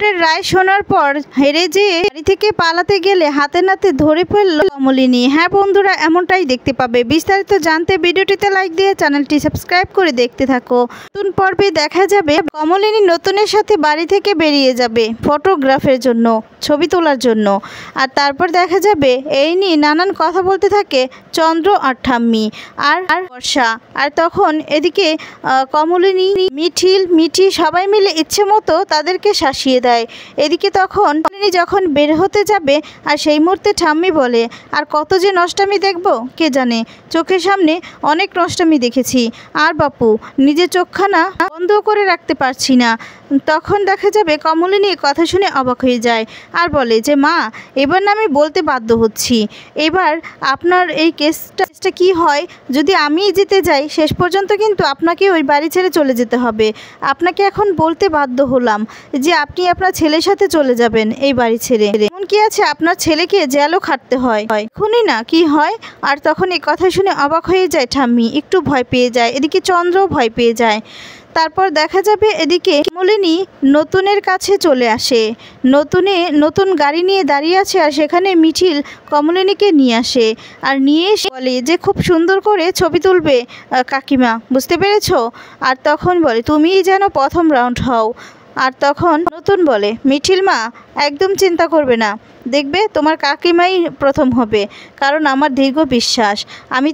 কোর্টের রায় শোনার পর হেরে যেয়ে বাড়ি থেকে পালাতে গেলে হাতে নাতে ধরে ফেলল কমলিনী। হ্যাঁ বন্ধুরা, এমনটাই দেখতে পাবে। বিস্তারিত জানতে ভিডিওটিতে লাইক দিয়ে চ্যানেলটি সাবস্ক্রাইব করে দেখতে থাকো। নতুন পর্বে দেখা যাবে কমলিনী নতুনের সাথে বাড়ি থেকে বেরিয়ে যাবে ফটোগ্রাফের জন্য, ছবি তোলার জন্য। আর তারপর দেখা যাবে এই নিয়ে নানান কথা বলতে থাকে চন্দ্র আর ঠাম্মি আর বর্ষা। আর তখন এদিকে কমলিনী, মিঠি সবাই মিলে ইচ্ছে মতো তাদেরকে শাসিয়ে দেয়। এদিকে তখন কমলিনী যখন বের হতে যাবে আর সেই মুহূর্তে ঠাম্মি বলে, আর কত যে নষ্টামি দেখবো কে জানে, চোখের সামনে অনেক নষ্টামি দেখেছি, আর বাপু নিজের চোখখানা বন্ধ করে রাখতে পারছি না। তখন দেখা যাবে কমলিনী কথা শুনে অবাক হয়ে যায় আর বলে যে মা, এবার না আমি বলতে বাধ্য হচ্ছি, এবার আপনার এই কেসটা কি হয়, যদি আমি জিতে যাই শেষ পর্যন্ত কিন্তু আপনাকে ওই বাড়ি ছেড়ে চলে যেতে হবে। আপনাকে এখন বলতে বাধ্য হলাম যে আপনি আপনার ছেলের সাথে চলে যাবেন এই বাড়ি ছেড়ে। এমন কি আছে আপনার ছেলেকে জেলও খাটতে হয়, শুনি না কি হয়। আর তখন এই কথা শুনে অবাক হয়ে যায় ঠাম্মি, একটু ভয় পেয়ে যায়। এদিকে চন্দ্রও ভয় পেয়ে যায়। তারপর দেখা যাবে এদিকে কমলিনী নতুনের কাছে চলে আসে। নতুন গাড়ি নিয়ে দাঁড়িয়ে আছে আর সেখানে মিঠিল কমলিনীকে নিয়ে আসে আর নিয়ে এসে বলে যে খুব সুন্দর করে ছবি তুলবে কাকিমা, বুঝতে পেরেছো? আর তখন বলে তুমিই যেন প্রথম রাউন্ড হও। আর তখন নতুন বলে মিঠিল মা, একদম চিন্তা করবে না, দেখবে তোমার কাকিমাই প্রথম হবে, কারণ আমার দীর্ঘ বিশ্বাস। আমি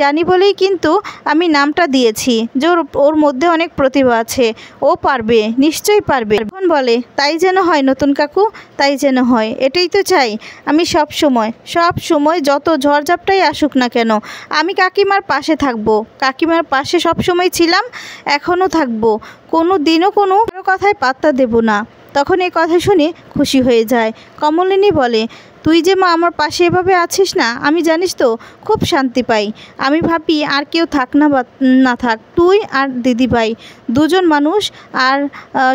জানি বলেই কিন্তু আমি নামটা দিয়েছি যে ওর মধ্যে অনেক প্রতিভা আছে, ও পারবে, নিশ্চয়ই পারবে। এখন বলে তাই যেন হয় নতুন কাকু, তাই যেন হয়, এটাই তো চাই আমি। সব সময় যত ঝড়ঝাপটাই আসুক না কেন আমি কাকিমার পাশে থাকবো, কাকিমার পাশে সব সময় ছিলাম, এখনও থাকবো, কোনো দিনও কোনো কথায় পাত্তা দেব না। তখন এই কথা শুনে খুশি হয়ে যায়। কমলিনী বলে তুই যে মা আমার পাশে এভাবে আছিস না, আমি জানিস তো খুব শান্তি পাই। আমি ভাবি আর কেউ থাক না থাক, তুই আর দিদিভাই দুজন মানুষ আর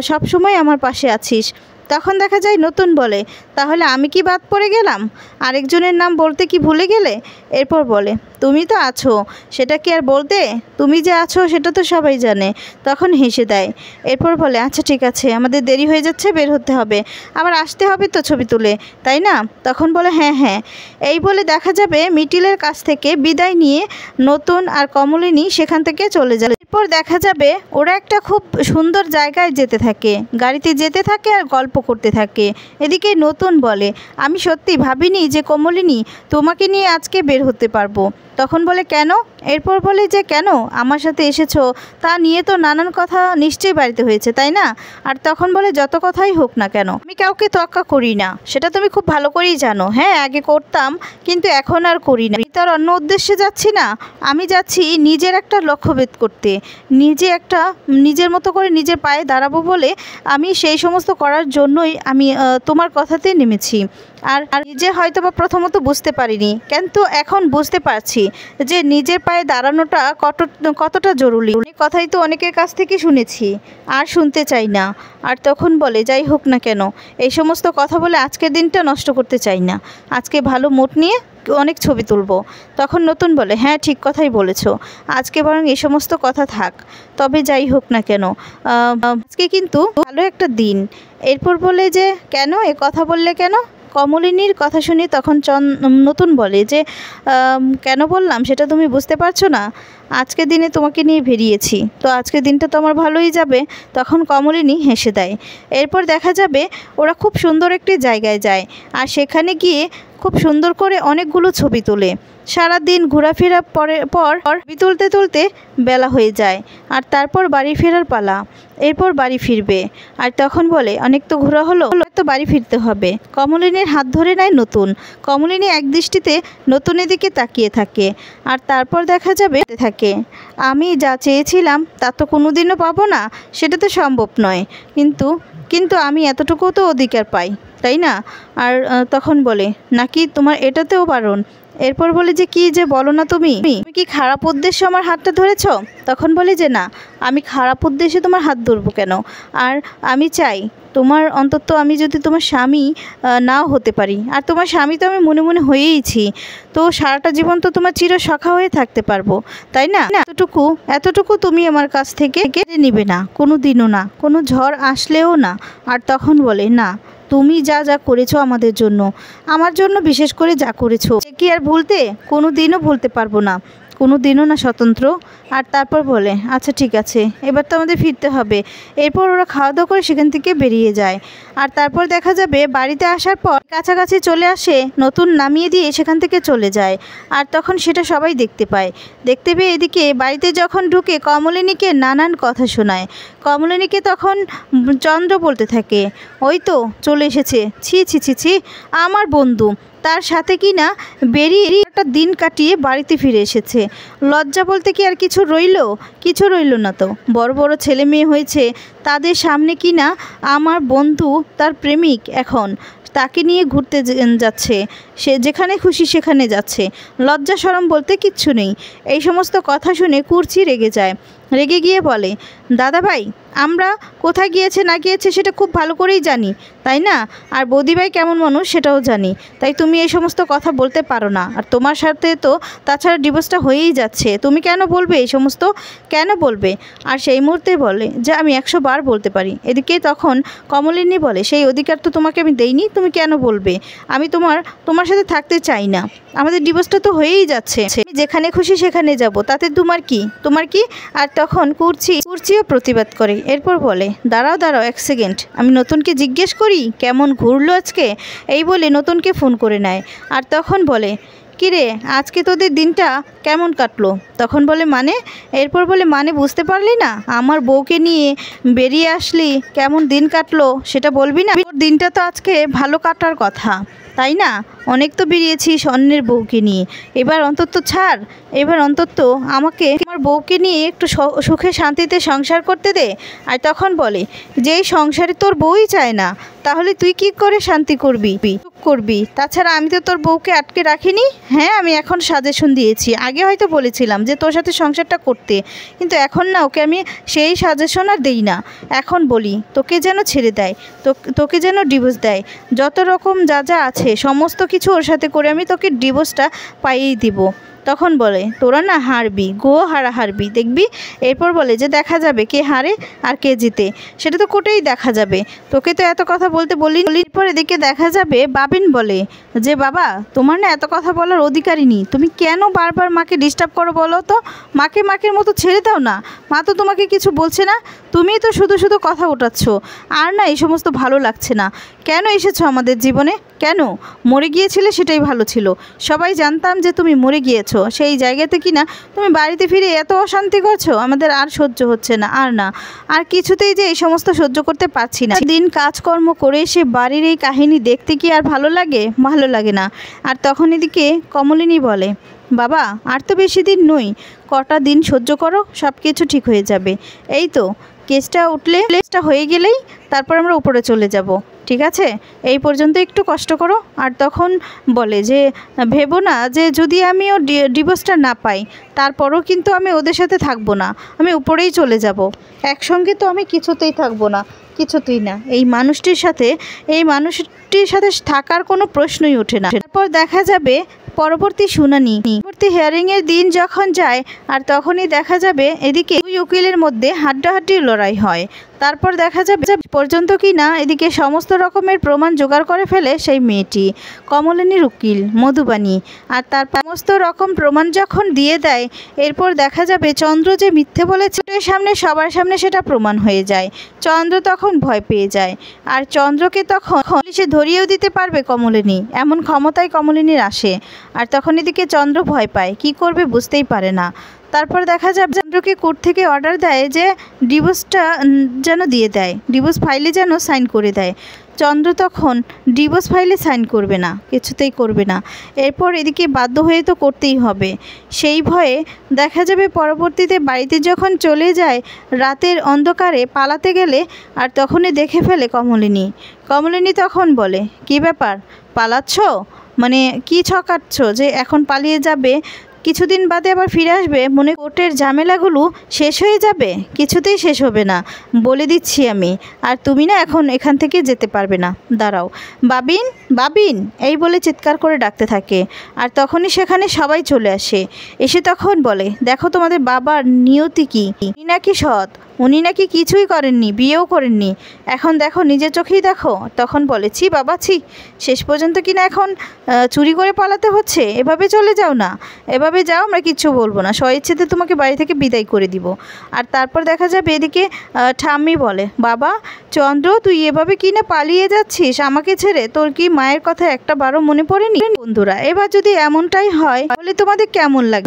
সব সময় আমার পাশে আছিস। তখন দেখা যায় নতুন বলে তাহলে আমি কি বাদ পড়ে গেলাম, আরেকজনের নাম বলতে কি ভুলে গেলে? এরপর বলে তুমি তো আছো, সেটা কি আর বলতে, তুমি যে আছো সেটা তো সবাই জানে। তখন হেসে দেয়। এরপর বলে আচ্ছা ঠিক আছে, আমাদের দেরি হয়ে যাচ্ছে, বের হতে হবে, আবার আসতে হবে তো ছবি তুলে, তাই না? তখন বলে হ্যাঁ। এই বলে দেখা যাবে মিঠিলের কাছ থেকে বিদায় নিয়ে নতুন আর কমলিনী সেখান থেকে চলে যায়। এরপর দেখা যাবে ওরা একটা খুব সুন্দর জায়গায় যেতে থাকে, গাড়িতে যেতে থাকে আর গল্প করতে থাকে। এদিকে নতুন বলে আমি সত্যি ভাবিনি যে কমলিনী তোমাকে নিয়ে আজকে বের হতে পারবো। তখন বলে কেন? এরপর বলে যে কেন আমার সাথে এসেছো তা নিয়ে তো নানান কথা নিশ্চয়ই বাড়িতে হয়েছে, তাই না? আর তখন বলে যত কথাই হোক না কেন আমি কাউকে তোয়াক্কা করি না, সেটা তুমি খুব ভালো করেই জানো। হ্যাঁ আগে করতাম, কিন্তু এখন আর করি না। তার অন্য উদ্দেশ্যে যাচ্ছি না, আমি যাচ্ছি নিজের একটা লক্ষ্যভেদ করতে, নিজের মতো করে নিজের পায়ে দাঁড়াবো বলে আমি সেই সমস্ত করার জন্যই আমি তোমার কথাতে নেমেছি। আর নিজে হয়তো বা প্রথমত বুঝতে পারিনি, কিন্তু এখন বুঝতে পারছি যে নিজের পায়ে দাঁড়ানোটা কতটা জরুরি। অনেক কথাই তো অনেকের কাছ থেকে শুনেছি, আর শুনতে চাই না। আর তখন বলে যাই হোক না কেন এই সমস্ত কথা বলে আজকের দিনটা নষ্ট করতে চাই না, আজকে ভালো মুড নিয়ে অনেক ছবি তুলবো। তখন নতুন বলে হ্যাঁ ঠিক কথাই বলেছ, আজকে বরং এই সমস্ত কথা থাক, তবে যাই হোক না কেন আজকে কিন্তু ভালো একটা দিন। এরপর বলে যে কেন এ কথা বললে কেন? কমলিনীর কথা শুনে তখন নতুন বলে যে কেন বললাম সেটা তুমি বুঝতে পারছো না, আজকের দিনে তোমাকে নিয়ে বেরিয়েছি, তো আজকের দিনটা তো আমার ভালোই যাবে। তখন কমলিনী হেসে দেয়। এরপর দেখা যাবে ওরা খুব সুন্দর একটি জায়গায় যায় আর সেখানে গিয়ে খুব সুন্দর করে অনেকগুলো ছবি তোলে। সারাদিন ঘোরাফেরা পর ছবি তুলতে বেলা হয়ে যায় আর তারপর বাড়ি ফেরার পালা। এরপর বাড়ি ফিরবে আর তখন বলে অনেক তো ঘোরা হলো, তো বাড়ি ফিরতে হবে। কমলিনীর হাত ধরে নেয় নতুন। কমলিনী এক দৃষ্টিতে নতুনের দিকে তাকিয়ে থাকে আর তারপর দেখা যাবে থাকে আমি যা চেয়েছিলাম তা তো কোনোদিনও পাবো না, সেটা তো সম্ভব নয়, কিন্তু আমি এতটুকু তো অধিকার পাই, তাই না? আর তখন বলে নাকি তোমার এটাতেও বারণ? এরপর বলে যে কি যে বলো না তুমি কি খারাপ উদ্দেশ্যে আমার হাতটা ধরেছ? তখন বলে যে না, আমি খারাপ উদ্দেশ্যে তোমার হাত ধরবো কেন? আর আমি চাই তোমার অন্তত আমি যদি তোমার স্বামী নাও হতে পারি, আর তোমার স্বামী তো আমি মনে মনে হয়েইছি, তো সারাটা জীবন তো তোমার চির সখা হয়ে থাকতে পারবো, তাই না? এতটুকু তুমি আমার কাছ থেকে কেড়ে নিবে না, কোনো দিনও না, কোনো ঝড় আসলেও না। আর তখন বলে না, তুমি যা যা করেছো আমাদের জন্য, আমার জন্য বিশেষ করে যা করেছো, সে কি আর ভুলতে? কোনো দিনও ভুলতে পারবো না, কোনো দিনও না স্বতন্ত্র। আর তারপর বলে আচ্ছা ঠিক আছে, এবার তো আমাদের ফিরতে হবে। এরপর ওরা খাওয়া দাওয়া করে সেখান থেকে বেরিয়ে যায়। আর তারপর দেখা যাবে বাড়িতে আসার পর কাছাকাছি চলে আসে, নতুন নামিয়ে দিয়ে সেখান থেকে চলে যায়। আর তখন সেটা সবাই দেখতে পায়। দেখতে পেয়ে এদিকে বাড়িতে যখন ঢুকে কমলিনীকে নানান কথা শোনায়। কমলিনীকে তখন চন্দ্র বলতে থাকে, ওই তো চলে এসেছে, ছি ছি ছি ছি, আমার বন্ধু, তার সাথে কি না বেরিয়ে একটা দিন কাটিয়ে বাড়িতে ফিরে এসেছে। লজ্জা বলতে কি আর কিছু রইল না তো। বড় বড় ছেলে মেয়ে হয়েছে, তাদের সামনে কি না আমার বন্ধু তার প্রেমিক এখন তাকে নিয়ে ঘুরতে যাচ্ছে, সে যেখানে খুশি সেখানে যাচ্ছে, লজ্জা শরম বলতে কিচ্ছু নেই। এই সমস্ত কথা শুনে কুর্চি রেগে যায়। রেগে গিয়ে বলে, দাদা ভাই, আমরা কোথায় গিয়েছে না গিয়েছে সেটা খুব ভালো করেই জানি, তাই না? আর বৌদিভাই কেমন মানুষ সেটাও জানি, তাই তুমি এই সমস্ত কথা বলতে পারো না। আর তোমার সাথে তো তাছাড়া ডিভোর্সটা হয়েই যাচ্ছে, তুমি কেন বলবে এই সমস্ত, কেন বলবে? আর সেই মুহূর্তে বলে যে আমি 100 বার বলতে পারি। এদিকে তখন কমলিনী বলে, সেই অধিকার তো তোমাকে আমি দেইনি, তুমি কেন বলবে? আমি তোমার সাথে থাকতে চাই না, আমাদের ডিভোর্সটা তো হয়েই যাচ্ছে, যেখানে খুশি সেখানে যাব, তাতে তোমার কি? আর তখন কুর্চিও প্রতিবাদ করে। এরপর বলে, দাঁড়াও 1 সেকেন্ড, আমি নতুনকে জিজ্ঞেস করি কেমন ঘুরলো আজকে। এই বলে নতুনকে ফোন করে নেয়। আর তখন বলে, কিরে আজকে তোদের দিনটা কেমন কাটলো? তখন বলে মানে? এরপর বলে মানে বুঝতে পারলি না? আমার বউকে নিয়ে বেরিয়ে আসলি, কেমন দিন কাটলো সেটা বলবি না? দিনটা তো আজকে ভালো কাটার কথা, তাই না? অনেক তো বেরিয়েছিস অন্যের বউকে নিয়ে, এবার অন্তত ছাড়, এবার অন্তত আমাকে আমার বউকে নিয়ে একটু সুখে শান্তিতে সংসার করতে দে। আর তখন বলে, যেই সংসারে তোর বউই চায় না, তাহলে তুই কি করে শান্তি করবি? তাছাড়া আমি তো তোর বউকে আটকে রাখিনি। হ্যাঁ, আমি এখন সাজেশন দিয়েছি, আগে হয়তো বলেছিলাম যে তোর সাথে সংসারটা করতে, কিন্তু এখন না, ওকে আমি সেই সাজেশন আর দেই না। এখন বলি তোকে যেন ছেড়ে দেয়, তোকে যেন ডিভোর্স দেয়, যত রকম যা আছে সমস্ত কিছু ওর সাথে করে আমি তোকে ডিভোর্সটা পাইয়েই দিব। তখন বলে, তোরা না হারবি, হারবি দেখবি। এরপর বলে যে দেখা যাবে কে হারে আর কে জিতে, সেটা তো কোর্টেই দেখা যাবে, তোকে তো এত কথা বলতে বলি। এরপর এদিকে দেখা যাবে বাবিন বলে যে বাবা, তোমার না এত কথা বলার অধিকারই নেই, তুমি কেন বারবার মাকে ডিস্টার্ব করো বলো তো? মাকের মতো ছেড়ে দাও না, মা তো তোমাকে কিছু বলছে না, তুমিই তো শুধু কথা ওঠাচ্ছ। আর না, এই সমস্ত ভালো লাগছে না। কেন এসেছো আমাদের জীবনে? কেন? মরে গিয়েছিলে সেটাই ভালো ছিল, সবাই জানতাম যে তুমি মরে গিয়েছো, সেই জায়গাতে কি না তুমি বাড়িতে ফিরে এত অশান্তি করছো, আমাদের আর সহ্য হচ্ছে না। আর কিছুতেই যে এই সমস্ত সহ্য করতে পারছি না। দিন কাজকর্ম করে এসে বাড়ির এই কাহিনী দেখতে কি আর ভালো লাগে না। আর তখন এদিকে কমলিনী বলে, বাবা আর তো বেশি দিন নই, কটা দিন সহ্য করো, সব কিছু ঠিক হয়ে যাবে। এই তো কেসটা হয়ে গেলেই তারপর আমরা উপরে চলে যাব, ঠিক আছে? এই পর্যন্ত একটু কষ্ট করো। আর তখন বলে যে ভেবো না যে যদি আমিও ডিভোর্সটা না পাই, তারপরও কিন্তু আমি ওদের সাথে থাকবো না, আমি উপরেই চলে যাব, একসঙ্গে তো আমি কিছুতেই থাকবো না, কিছুতেই না। এই মানুষটির সাথে থাকার কোনো প্রশ্নই ওঠে না। তারপর দেখা যাবে পরবর্তী হিয়ারিংয়ের দিন যখন যায়, আর তখনই দেখা যাবে এদিকে দুই উকিলের মধ্যে হাড্ডাহাড্ডি লড়াই হয়। তারপর দেখা যাবে পর্যন্ত কি না এদিকে সমস্ত রকমের প্রমাণ জোগাড় করে ফেলে সেই মেয়েটি, কমলিনীর উকিল মধুবানী। আর তার সমস্ত রকম প্রমাণ যখন দিয়ে দেয়, এরপর দেখা যাবে চন্দ্র যে মিথ্যে বলেছে সবার সামনে সেটা প্রমাণ হয়ে যায়। চন্দ্র তখন ভয় পেয়ে যায়, আর চন্দ্রকে তখন পুলিশে ধরিয়েও দিতে পারবে কমলিনী, এমন ক্ষমতায় কমলিনীর আসে। আর তখন এদিকে চন্দ্র ভয় পায়, কি করবে বুঝতেই পারে না। তারপর দেখা যাবে চন্দ্রকে কোর্ট থেকে অর্ডার দেয় যে ডিভোর্সটা যেন দিয়ে দেয়, ডিভোর্স ফাইলে যেন সাইন করে দেয়। চন্দ্র তখন ডিভোর্স ফাইলে সাইন করবে না, কিছুতেই করবে না। এরপর এদিকে বাধ্য হয়ে তো করতেই হবে। সেই ভয়ে দেখা যাবে পরবর্তীতে বাড়িতে যখন চলে যায়, রাতের অন্ধকারে পালাতে গেলে, আর তখনই দেখে ফেলে কমলিনী। তখন বলে, কি ব্যাপার, পালাচ্ছ? মানে কি ছকাচ্ছ যে এখন পালিয়ে যাবে, কিছুদিন বাদে আবার ফিরে আসবে, মনে কোর্টের ঝামেলাগুলো শেষ হয়ে যাবে? কিছুতেই শেষ হবে না, বলে দিচ্ছি আমি। আর তুমি না এখন এখান থেকে যেতে পারবে না, দাঁড়াও। বাবিন, বাবিন এই বলে চিৎকার করে ডাকতে থাকে। আর তখনই সেখানে সবাই চলে আসে। এসে তখন বলে, দেখো তোমাদের বাবার নিয়তি কি, উনি নাকি সৎ, উনি নাকি কিছুই করেননি, বিয়েও করেননি, এখন দেখো নিজের চোখেই দেখো। তখন বলে, ছি বাবা ছি, শেষ পর্যন্ত কিনা এখন চুরি করে পালাতে হচ্ছে, এভাবে চলে যাও না, এভাবে যাও, আমরা কিচ্ছু বলবো না, স্বইচ্ছেতে তোমাকে বাড়ি থেকে বিদায় করে দিব। আর তারপর দেখা যাবে এদিকে ঠাম্মি বলে, বাবা চন্দ্র তুই এভাবে কি না পালিয়ে যাচ্ছিস আমাকে ছেড়ে, তোর কি মায়ের কথা একটা বারও মনে পড়েনি? বন্ধুরা এবার যদি এমনটাই হয় তাহলে তোমাদের কেমন লাগে?